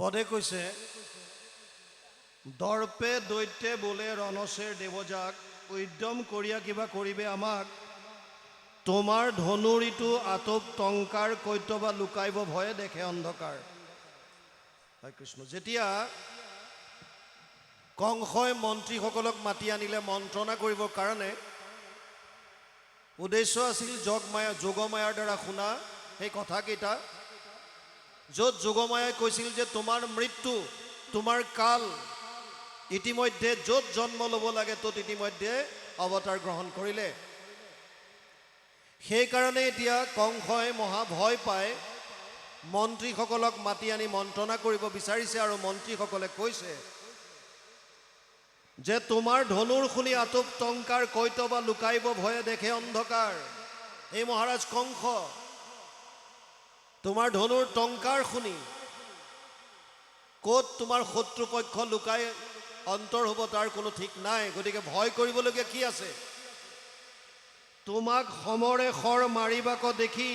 পদে কৈছে দৰ্পে দৈত্যে বোলে ৰণসেৰ দেৱযাক উদ্যম কৰিয়া কিবা কৰিবে আমাক তোমাৰ ধনুৰিটো আটপ টংকাৰ কৈতবা লুকাইব ভয়ে দেখে অন্ধকাৰ। হয় কৃষ্ণ। যেতিয়া কংসই মন্ত্ৰীসকলক মাতি আনিলে মন্ত্ৰণা কৰিবৰ কাৰণে, উদ্দেশ্য আছিল যোগমায়াৰ দ্বাৰা শুনা সেই কথাকেইটা, য'ত যোগমায়াই কৈছিল যে তোমাৰ মৃত্যু, তোমাৰ কাল ইতিমধ্যে য'ত জন্ম ল'ব লাগে ত'ত ইতিমধ্যে অৱতাৰ গ্ৰহণ কৰিলে। সেইকাৰণে এতিয়া কংসই মহা ভয় পাই মন্ত্ৰীসকলক মাতি আনি মন্ত্ৰণা কৰিব বিচাৰিছে, আৰু মন্ত্ৰীসকলে কৈছে যে তোমাৰ ধনুৰ শুনি আটপ টংকাৰ কৈতবা লুকাইব ভয়ে দেখে অন্ধকাৰ। এই মহাৰাজ কংস, তোমাৰ ধনুৰ টংকাৰ শুনি ক'ত তোমাৰ শত্ৰুপক্ষ লুকাই অন্তৰ হ'ব তাৰ কোনো ঠিক নাই, গতিকে ভয় কৰিবলগীয়া কি আছে? তোমাক সমৰে শৰ মাৰিবাক দেখি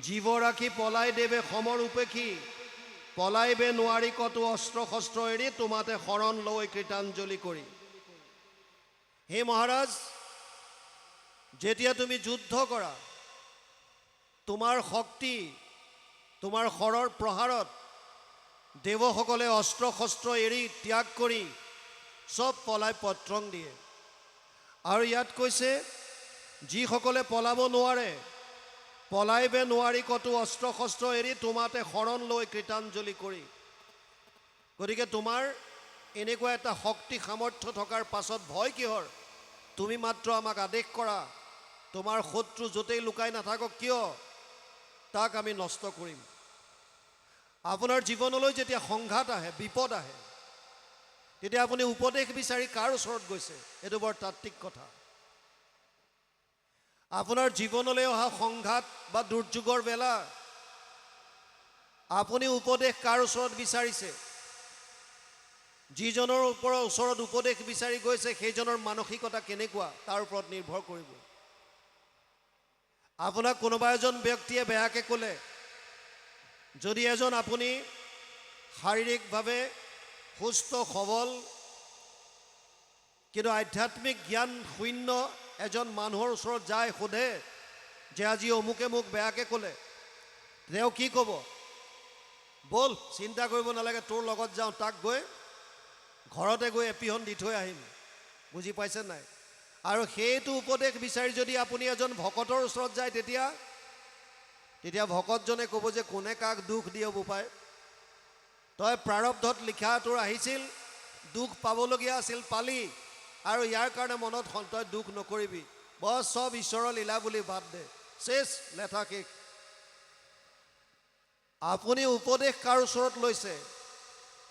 জীৱ ৰাখি পলাই দেৱে সমৰ উপেক্ষী পলাইবে নোৱাৰি কতো অস্ত্ৰ শস্ত্ৰ এৰি তোমাতে শৰণ লৈ কৃতাঞ্জলি কৰি। হে মহাৰাজ, যেতিয়া তুমি যুদ্ধ কৰা, তোমাৰ শক্তি, তোমাৰ শৰৰ প্ৰহাৰত দেৱসকলে অস্ত্ৰ শস্ত্ৰ এৰি ত্যাগ কৰি চব পলাই পত্ৰং দিয়ে। আৰু ইয়াত কৈছে যিসকলে পলাব নোৱাৰে, পলাইবে নোৱাৰি কতো অস্ত্ৰ শস্ত্ৰ এৰি তোমাতে শৰণ লৈ কৃতাঞ্জলি কৰি। গতিকে তোমাৰ এনেকুৱা এটা শক্তি সামৰ্থ্য থকাৰ পাছত ভয় কিহৰ? তুমি মাত্ৰ আমাক আদেশ কৰা, তোমাৰ শত্ৰু য'তেই লুকাই নাথাকক কিয় তাক আমি নষ্ট কৰিম। আপোনাৰ জীৱনলৈ যেতিয়া সংঘাত আহে, বিপদ আহে, তেতিয়া আপুনি উপদেশ বিচাৰি কাৰ ওচৰত গৈছে? এইটো বৰ তাত্ত্বিক কথা। আপোনাৰ জীৱনলৈ অহা সংঘাত বা দুৰ্যোগৰ বেলা আপুনি উপদেশ কাৰ ওচৰত বিচাৰিছে? যিজনৰ ওচৰত উপদেশ বিচাৰি গৈছে সেইজনৰ মানসিকতা কেনেকুৱা তাৰ ওপৰত নিৰ্ভৰ কৰিব। আপোনাক কোনোবা এজন ব্যক্তিয়ে বেয়াকৈ ক'লে, যদি এজন আপুনি শাৰীৰিকভাৱে সুস্থ সবল কিন্তু আধ্যাত্মিক জ্ঞান শূন্য এজন মানুহৰ ওচৰত যায় সোধে যে আজি অমুকে মোক বেয়াকৈ ক'লে, তেওঁ কি ক'ব? ব'ল চিন্তা কৰিব নালাগে, তোৰ লগত যাওঁ, তাক গৈ ঘৰতে গৈ এপিহন দি থৈ আহিম। বুজি পাইছে নাই? আৰু সেইটো উপদেশ বিচাৰি যদি আপুনি এজন ভকতৰ ওচৰত যায় তেতিয়া ভকতজনে ক'ব যে কোনে কাক দুখ দিয়ে বোপাই, তই প্ৰাৰব্ধত লিখা তোৰ আহিছিল, দুখ পাবলগীয়া আছিল পালি, আৰু ইয়াৰ কাৰণে মনত তই দুখ নকৰিবি, বছ চব ঈশ্বৰৰ লীলা বুলি বাদ দে, চেছ লেঠা শেষ। আপুনি উপদেশ কাৰ ওচৰত লৈছে?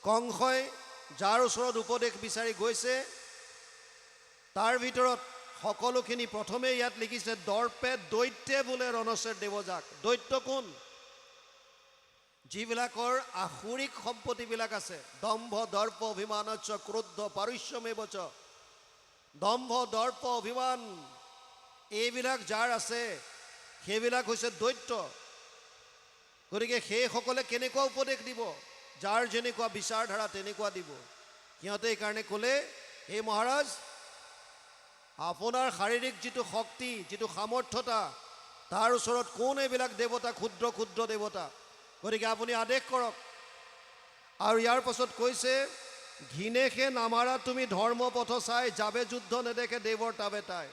কংসই যাৰ ওচৰত উপদেশ বিচাৰি গৈছে তাৰ ভিতৰত সকলোখিনি প্ৰথমে ইয়াত লিখিছে দৰ্পে দৈত্যে বোলে ৰণসেৰ দেৱযাক। দৈত্য কোন? যিবিলাকৰ আসুৰিক সম্পত্তিবিলাক আছে, দম্ভ দৰ্প অভিমানচ্চ ক্ৰোধ পাৰুষ্যমেবচ। দম্ভ দৰ্প অভিমান এইবিলাক যাৰ আছে সেইবিলাক হৈছে দৈত্য। গতিকে সেইসকলে কেনেকুৱা উপদেশ দিব? যাৰ যেনেকুৱা বিচাৰধাৰা তেনেকুৱা দিব। সিহঁতে এইকাৰণে ক'লে, হে মহাৰাজ, আপোনাৰ শাৰীৰিক যিটো শক্তি, যিটো সামৰ্থ্যতা, তাৰ ওচৰত কোন এইবিলাক দেৱতা? ক্ষুদ্ৰ ক্ষুদ্ৰ দেৱতা। গতিকে আপুনি আদেশ কৰক। আৰু ইয়াৰ পাছত কৈছে ঘিনেশে নামাৰা তুমি ধৰ্ম পথ চাই যাবে যুদ্ধ নেদেখে দেৱৰ তাবে তাই।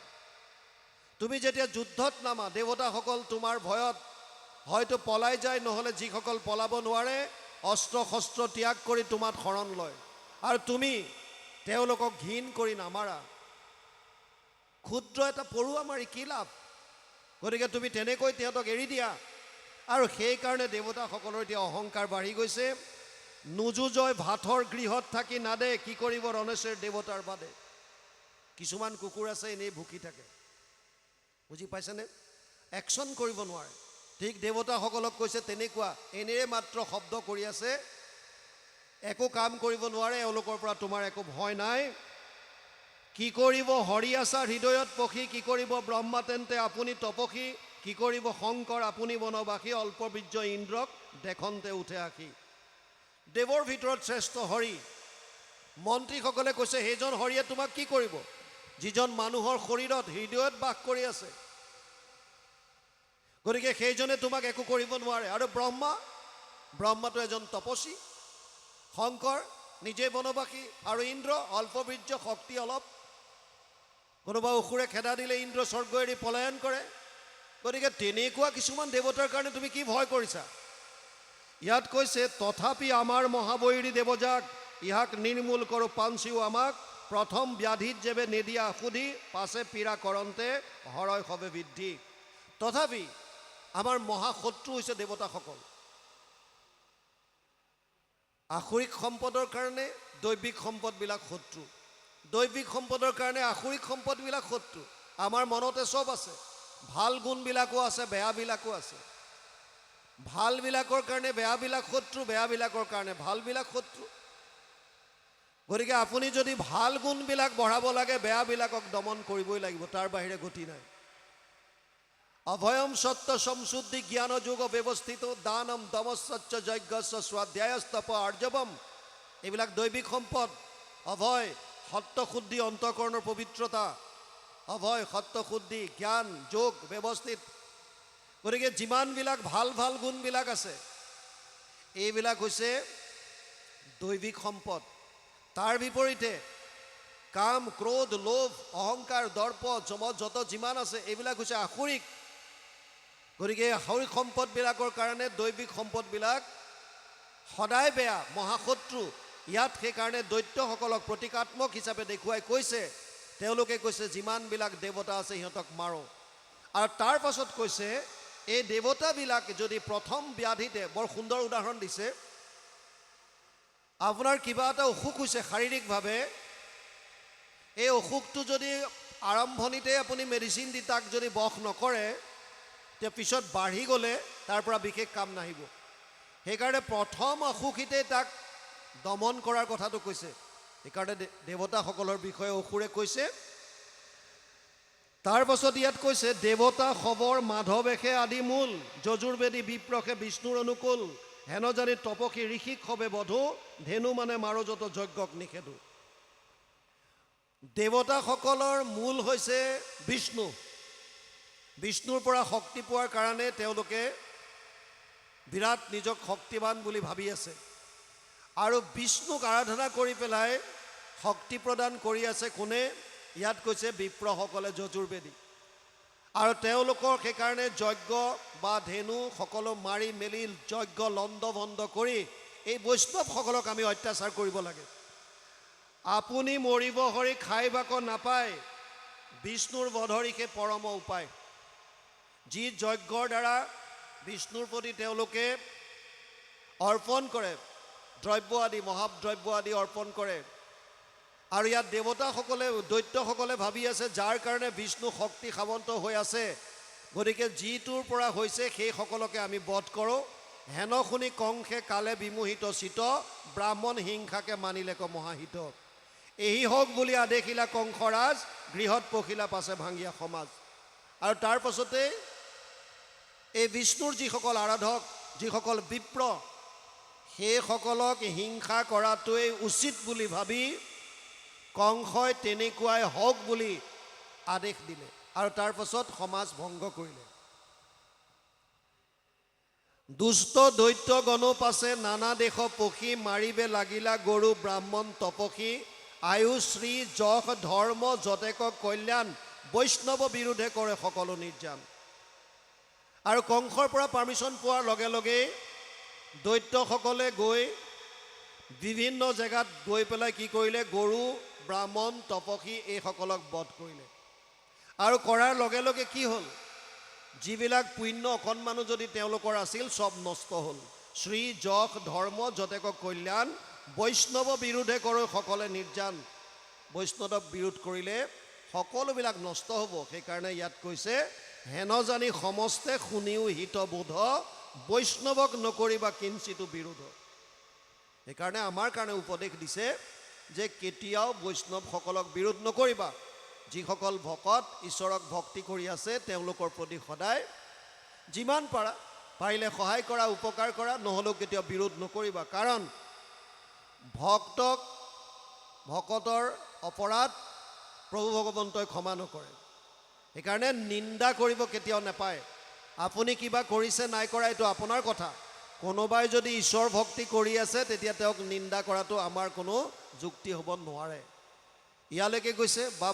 তুমি যেতিয়া যুদ্ধত নামা, দেৱতাসকল তোমাৰ ভয়ত হয়তো পলাই যায়, নহ'লে যিসকল পলাব নোৱাৰে অস্ত্ৰ শস্ত্ৰ ত্যাগ কৰি তোমাত শৰণ লয়, আৰু তুমি তেওঁলোকক ঘিণ কৰি নামাৰা। ক্ষুদ্ৰ এটা পৰুৱা মাৰি কি লাভ? গতিকে তুমি তেনেকৈ তেওঁলোকক এৰি দিয়া। আৰু সেইকাৰণে দেৱতাসকলৰ এতিয়া অহংকাৰ বাঢ়ি গৈছে। নুযুজয় ভাতৰ গৃহত থাকি নাদে কি কৰিব ৰণসেৰ দেৱতাৰ বাদে। কিছুমান কুকুৰ আছে এনেই ভুকি থাকে, বুজি পাইছেনে? একশ্যন কৰিব নোৱাৰে। ঠিক দেৱতাসকলক কৈছে তেনেকুৱা, এনেই মাত্ৰ শব্দ কৰি আছে, একো কাম কৰিব নোৱাৰে, এওঁলোকৰ পৰা তোমাৰ একো ভয় নাই। কি কৰিব হৰি আচাৰ হৃদয়ত পখি, কি কৰিব ব্ৰহ্মা তেন্তে আপুনি তপসী, কি কৰিব শংকৰ আপুনি বনবাসী, অল্পবীৰ্য ইন্দ্ৰক দেখন্তে উঠে আখি। দেৱৰ ভিতৰত শ্ৰেষ্ঠ হৰি। মন্ত্ৰীসকলে কৈছে সেইজন হৰিয়ে তোমাক কি কৰিব, যিজন মানুহৰ শৰীৰত হৃদয়ত বাস কৰি আছে। গতিকে সেইজনে তোমাক একো কৰিব নোৱাৰে। আৰু ব্ৰহ্মাটো এজন তপস্বী, শংকৰ নিজে বনবাসী, আৰু ইন্দ্ৰ অল্পবীৰ্য, শক্তি অলপ। কোনোবা অসুৰে খেদা দিলে ইন্দ্ৰ স্বৰ্গ এৰি পলায়ন কৰে। গতিকে তেনেকুৱা কিছুমান দেৱতাৰ কাৰণে তুমি কি ভয় কৰিছা? ইয়াত কৈছে তথাপি আমাৰ মহাবৈৰী দেৱযাক ইহাক নিৰ্মূল কৰোঁ পাঞ্চিও আমাক প্ৰথম ব্যাধিত যেবে নেদিয়া সুধি পাছে পীড়া কৰন্তে হৰয় হবে বৃদ্ধি। তথাপি আমাৰ মহাশত্ৰু হৈছে দেৱতাসকল। আসুৰিক সম্পদৰ কাৰণে দৈবিক সম্পদবিলাক শত্ৰু, দৈবিক সম্পদৰ কাৰণে আসুৰিক সম্পদবিলাক শত্ৰু। আমাৰ মনতে চব আছে, ভাল গুণবিলাকো আছে, বেয়াবিলাকো আছে। ভালবিলাকৰ কাৰণে বেয়াবিলাক শত্ৰু, বেয়াবিলাকৰ কাৰণে ভালবিলাক শত্ৰু। গতিকে আপুনি যদি ভাল গুণবিলাক বঢ়াব লাগে, বেয়াবিলাকক দমন কৰিবই লাগিব, তাৰ বাহিৰে গতি নাই। অভয়ম সত্য সমশুদ্ধি জ্ঞান যোগ ব্যৱস্থিত দানম দমস্য যজ্ঞস্য স্বাধ্যায়স্তপ আৰ্যৱম, এইবিলাক দৈবিক সম্পদ। অভয় সত্যশুদ্ধি, অন্তঃকৰণৰ পবিত্ৰতা, অভয় সত্যশুদ্ধি, জ্ঞান যোগ ব্যৱস্থিত। গতিকে যিমানবিলাক ভাল ভাল গুণবিলাক আছে এইবিলাক হৈছে দৈবিক সম্পদ। তাৰ বিপৰীতে কাম, ক্ৰোধ, লোভ, অহংকাৰ, দৰ্প, যত যিমান আছে এইবিলাক হৈছে আসুৰিক। গতিকে আসুৰিক সম্পদবিলাকৰ কাৰণে দৈবিক সম্পদবিলাক সদায় বেয়া, মহাশত্ৰু। ইয়াত সেইকাৰণে দৈত্যসকলক প্ৰতীকাত্মক হিচাপে দেখুৱাই কৈছে, তেওঁলোকে কৈছে যিমানবিলাক দেৱতা আছে সিহঁতক মাৰো। আৰু তাৰ পাছত কৈছে এই দেৱতাবিলাক যদি প্ৰথম ব্যাধিতে, বৰ সুন্দৰ উদাহৰণ দিছে, আপোনাৰ কিবা এটা অসুখ হৈছে শাৰীৰিকভাৱে, এই অসুখটো যদি আৰম্ভণিতে আপুনি মেডিচিন দি তাক যদি বশ নকৰে, তেতিয়া পিছত বাঢ়ি গ'লে তাৰ পৰা বিশেষ কাম নাহিব। সেইকাৰণে প্ৰথম অসুখিতে তাক দমন কৰাৰ কথাটো কৈছে। সেইকাৰণে দেৱতাসকলৰ বিষয়ে অসুৰে কৈছে। তাৰ পাছত ইয়াত কৈছে দেৱতা খবৰ মাধৱেশে আদি মূল, যজুৰ্বেদী বিপ্ৰসে বিষ্ণুৰ অনুকূল, হেন জানি তপসী ঋষিক হবে বধু, ধেনু মানে মাৰো যত যজ্ঞক নিষেধু। দেৱতাসকলৰ মূল হৈছে বিষ্ণু। বিষ্ণুৰ পৰা শক্তি পোৱাৰ কাৰণে তেওঁলোকে বিৰাট নিজক শক্তিবান বুলি ভাবি আছে, আৰু বিষ্ণুক আৰাধনা কৰি পেলাই শক্তি প্ৰদান কৰি আছে কোনে? ইয়াত কৈছে বিপ্ৰসকলে, যজুৰ্বেদী। আৰু তেওঁলোকৰ সেইকাৰণে যজ্ঞ বা ধেনু সকলো মাৰি মেলি যজ্ঞ লণ্ডভণ্ড কৰি এই বৈষ্ণৱসকলক আমি অত্যাচাৰ কৰিব লাগে। আপুনি মৰিব হৰি খাই বাক নাপায়, বিষ্ণুৰ বধৰিষে পৰম উপায়। যি যজ্ঞৰ দ্বাৰা বিষ্ণুৰ প্ৰতি তেওঁলোকে অৰ্পণ কৰে, দ্ৰব্য আদি, মহাদ্ৰব্য আদি অৰ্পণ কৰে। আৰু ইয়াত দেৱতাসকলে, দৈত্যসকলে ভাবি আছে যাৰ কাৰণে বিষ্ণু শক্তি সাৱন্ত হৈ আছে, গতিকে যিটোৰ পৰা হৈছে সেইসকলকে আমি বধ কৰোঁ। হেন শুনি কংসে কালে বিমোহিত চিত, ব্ৰাহ্মণ হিংসাকে মানিলেক মহাহিত। এহি হওক বুলি আদেশিলা কংসৰাজ, গৃহত পখিলা পাছে ভাঙিয়া সমাজ। আৰু তাৰ পাছতে এই বিষ্ণুৰ যিসকল আৰাধক, যিসকল বিপ্ৰ, সেইসকলক হিংসা কৰাটোৱেই উচিত বুলি ভাবি কংসই তেনেকুৱাই হওক বুলি আদেশ দিলে, আৰু তাৰ পাছত সমাজ ভংগ কৰিলে। দুষ্ট দৈত্য গণো পাছে নানা দেশ পখী, মাৰিবে লাগিলা গৰু ব্ৰাহ্মণ তপসী, আয়ু শ্ৰী যশ ধৰ্ম যতেক কল্যাণ, বৈষ্ণৱ বিৰোধে কৰে সকলো নিৰ্যান। আৰু কংসৰ পৰা পাৰ্মিশ্যন পোৱাৰ লগে লগে দৈত্যসকলে গৈ বিভিন্ন জেগাত গৈ পেলাই কি কৰিলে? গৰু, ব্ৰাহ্মণ, তপসী এইসকলক বধ কৰিলে। আৰু কৰাৰ লগে লগে কি হ'ল? যিবিলাক পুণ্য অকণমানো যদি তেওঁলোকৰ আছিল চব নষ্ট হ'ল। শ্ৰী যশ ধৰ্ম যতেক কল্যাণ, বৈষ্ণৱ বিৰোধে কৰে সকলে নিৰ্যান। বৈষ্ণৱক বিৰোধ কৰিলে সকলোবিলাক নষ্ট হ'ব। সেইকাৰণে ইয়াত কৈছে হেন জানি সমস্তে শুনিও হিতবোধ, বৈষ্ণৱক নকৰিবা কিঞ্চিতো বিৰোধ। সেইকাৰণে আমাৰ কাৰণে উপদেশ দিছে যে কেতিয়াও বৈষ্ণৱসকলক বিৰোধ নকৰিবা। যিসকল ভকত ঈশ্বৰক ভক্তি কৰি আছে তেওঁলোকৰ প্ৰতি সদায় যিমান পাৰা পাৰিলে সহায় কৰা, উপকাৰ কৰা, নহ'লেও কেতিয়াও বিৰোধ নকৰিবা। কাৰণ ভকতৰ অপৰাধ প্ৰভু ভগৱন্তই ক্ষমা নকৰে। সেইকাৰণে নিন্দা কৰিব কেতিয়াও নাপায়। আপুনি কিবা কৰিছে নাই কৰা এইটো আপোনাৰ কথা। কোনোবাই যদি ঈশ্বৰ ভক্তি কৰি আছে তেতিয়া তেওঁক নিন্দা কৰাটো আমাৰ কোনো যুক্তি হ'ব নোৱাৰে। ইয়ালৈকে গৈছে বা